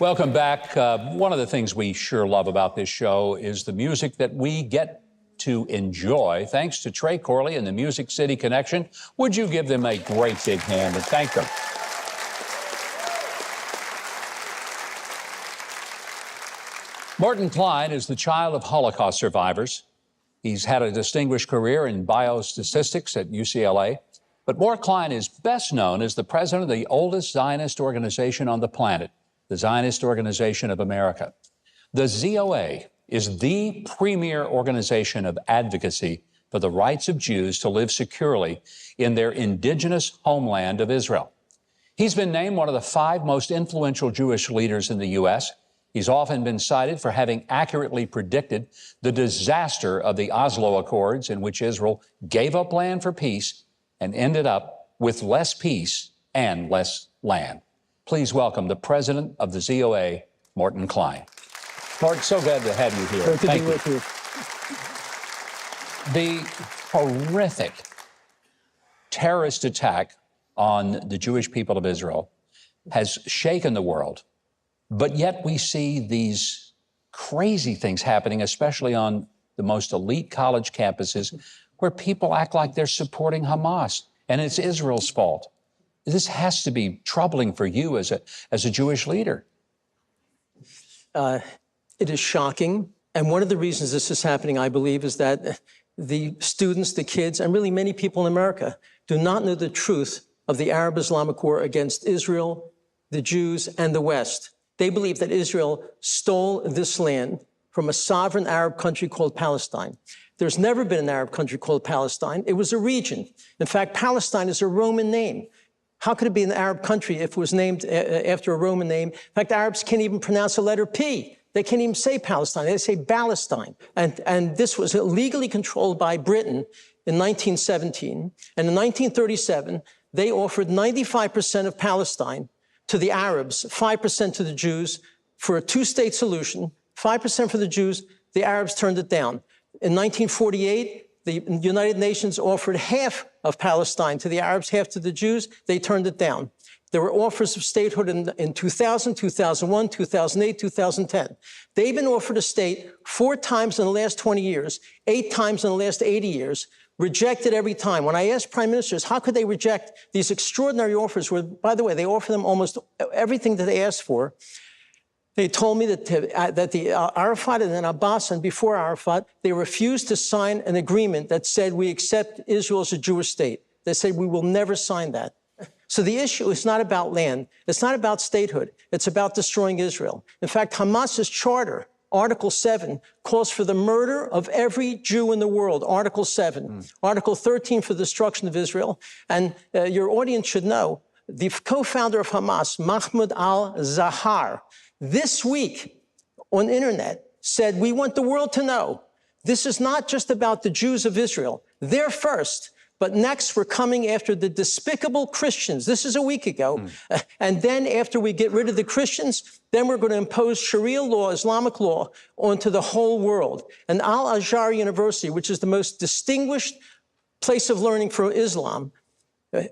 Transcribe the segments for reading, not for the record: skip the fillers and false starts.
Welcome back. One of the things we sure love about this show is the music that we get to enjoy. Thanks to Trey Corley and the Music City Connection. Would you give them a great big hand and thank them? Morton Klein is the child of Holocaust survivors. He's had a distinguished career in biostatistics at UCLA. But Mort Klein is best known as the president of the oldest Zionist organization on the planet, the Zionist Organization of America. The ZOA is the premier organization of advocacy for the rights of Jews to live securely in their indigenous homeland of Israel. He's been named one of the 5 most influential Jewish leaders in the U.S. He's often been cited for having accurately predicted the disaster of the Oslo Accords, in which Israel gave up land for peace and ended up with less peace and less land. Please welcome the president of the ZOA, Morton Klein. Mort, so glad to have you here. Great to be with you. The horrific terrorist attack on the Jewish people of Israel has shaken the world, but yet we see these crazy things happening, especially on the most elite college campuses, where people act like they're supporting Hamas, and it's Israel's fault. This has to be troubling for you as a Jewish leader. It is shocking. And one of the reasons this is happening, I believe, is that the students, the kids, and really many people in America do not know the truth of the Arab-Islamic war against Israel, the Jews, and the West. They believe that Israel stole this land from a sovereign Arab country called Palestine. There's never been an Arab country called Palestine. It was a region. In fact, Palestine is a Roman name. How could it be an Arab country if it was named after a Roman name? In fact, Arabs can't even pronounce the letter P. They can't even say Palestine. They say Palestine. And this was illegally controlled by Britain in 1917. And in 1937, they offered 95% of Palestine to the Arabs, 5% to the Jews for a 2-state solution, 5% for the Jews. The Arabs turned it down. In 1948, the United Nations offered half of Palestine to the Arabs, half to the Jews. They turned it down. There were offers of statehood in 2000, 2001, 2008, 2010. They've been offered a state 4 times in the last 20 years, 8 times in the last 80 years, rejected every time. When I asked prime ministers, how could they reject these extraordinary offers, where, by the way, they offer them almost everything that they asked for, they told me that the Arafat and then Abbas and before Arafat, they refused to sign an agreement that said we accept Israel as a Jewish state. They said we will never sign that. So the issue is not about land. It's not about statehood. It's about destroying Israel. In fact, Hamas's charter, Article 7, calls for the murder of every Jew in the world, Article 7. Article 13 for the destruction of Israel. And your audience should know, the co-founder of Hamas, Mahmoud al-Zahar, this week on internet said, we want the world to know this is not just about the Jews of Israel. They're first, but next we're coming after the despicable Christians. This is a week ago. And then after we get rid of the Christians, then we're going to impose Sharia law, Islamic law, onto the whole world. And Al-Azhar University, which is the most distinguished place of learning for Islam,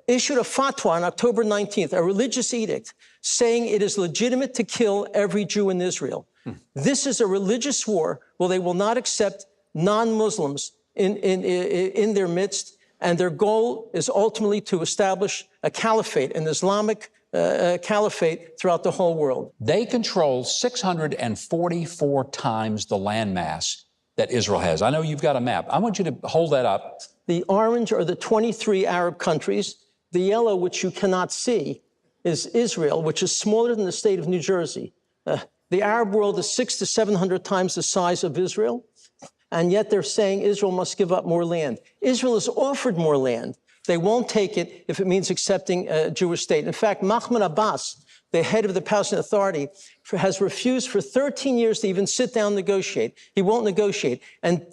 issued a fatwa on October 19th, a religious edict, saying it is legitimate to kill every Jew in Israel. This is a religious war where they will not accept non-Muslims in their midst, and their goal is ultimately to establish a caliphate, an Islamic caliphate throughout the whole world. They control 644 times the landmass that Israel has. I know you've got a map. I want you to hold that up. The orange are the 23 Arab countries. The yellow, which you cannot see, is Israel, which is smaller than the state of New Jersey. The Arab world is 600 to 700 times the size of Israel, and yet they're saying Israel must give up more land. Israel is offered more land. They won't take it if it means accepting a Jewish state. In fact, Mahmoud Abbas, the head of the Palestinian Authority, has refused for 13 years to even sit down and negotiate. He won't negotiate. And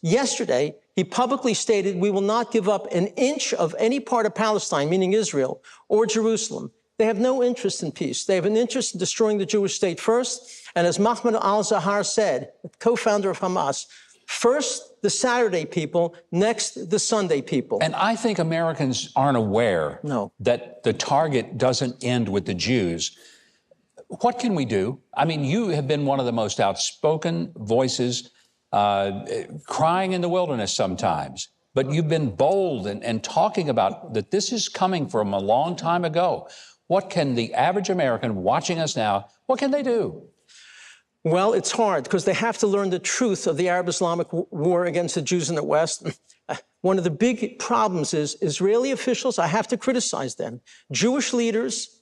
yesterday, he publicly stated, we will not give up an inch of any part of Palestine, meaning Israel, or Jerusalem. They have no interest in peace. They have an interest in destroying the Jewish state first. And as Mahmoud al-Zahar said, co-founder of Hamas, first the Saturday people, next the Sunday people. And I think Americans aren't aware that the target doesn't end with the Jews. What can we do? I mean, you have been one of the most outspoken voices, crying in the wilderness sometimes, but you've been bold and talking about that this is coming from a long time ago. What can the average American watching us now, what can they do? Well, it's hard because they have to learn the truth of the Arab-Islamic war against the Jews in the West. One of the big problems is Israeli officials, I have to criticize them, Jewish leaders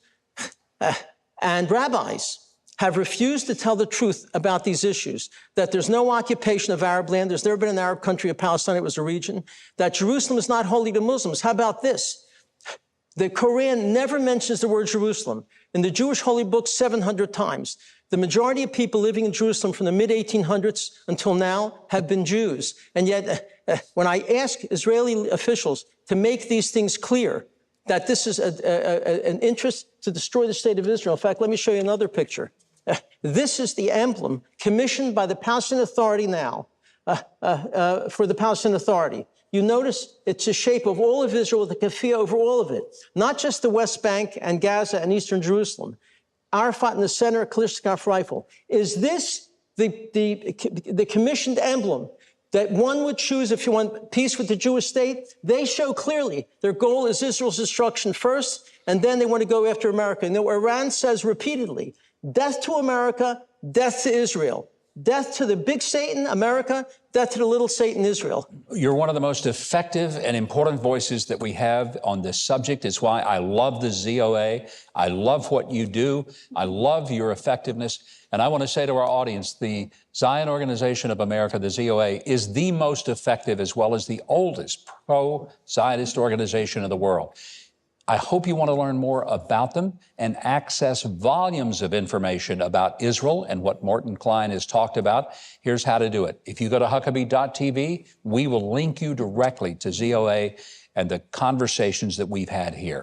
and rabbis have refused to tell the truth about these issues, that there's no occupation of Arab land, there's never been an Arab country of Palestine, it was a region, that Jerusalem is not holy to Muslims. How about this? The Quran never mentions the word Jerusalem. In the Jewish holy book, 700 times. The majority of people living in Jerusalem from the mid-1800s until now have been Jews. And yet, when I ask Israeli officials to make these things clear, that this is an interest to destroy the state of Israel. In fact, let me show you another picture. This is the emblem commissioned by the Palestinian Authority now for the Palestinian Authority. You notice it's a shape of all of Israel with a keffiyeh over all of it, not just the West Bank and Gaza and Eastern Jerusalem. Arafat in the center, a Kalashnikov rifle. Is this the commissioned emblem that one would choose if you want peace with the Jewish state? They show clearly their goal is Israel's destruction first, and then they want to go after America. You know, Iran says repeatedly, death to America, death to Israel. Death to the big Satan, America, death to the little Satan, Israel. You're one of the most effective and important voices that we have on this subject. It's why I love the ZOA. I love what you do. I love your effectiveness. And I want to say to our audience, the Zion Organization of America, the ZOA, is the most effective as well as the oldest pro-Zionist organization in the world. I hope you want to learn more about them and access volumes of information about Israel and what Morton Klein has talked about. Here's how to do it. If you go to Huckabee.tv, we will link you directly to ZOA and the conversations that we've had here.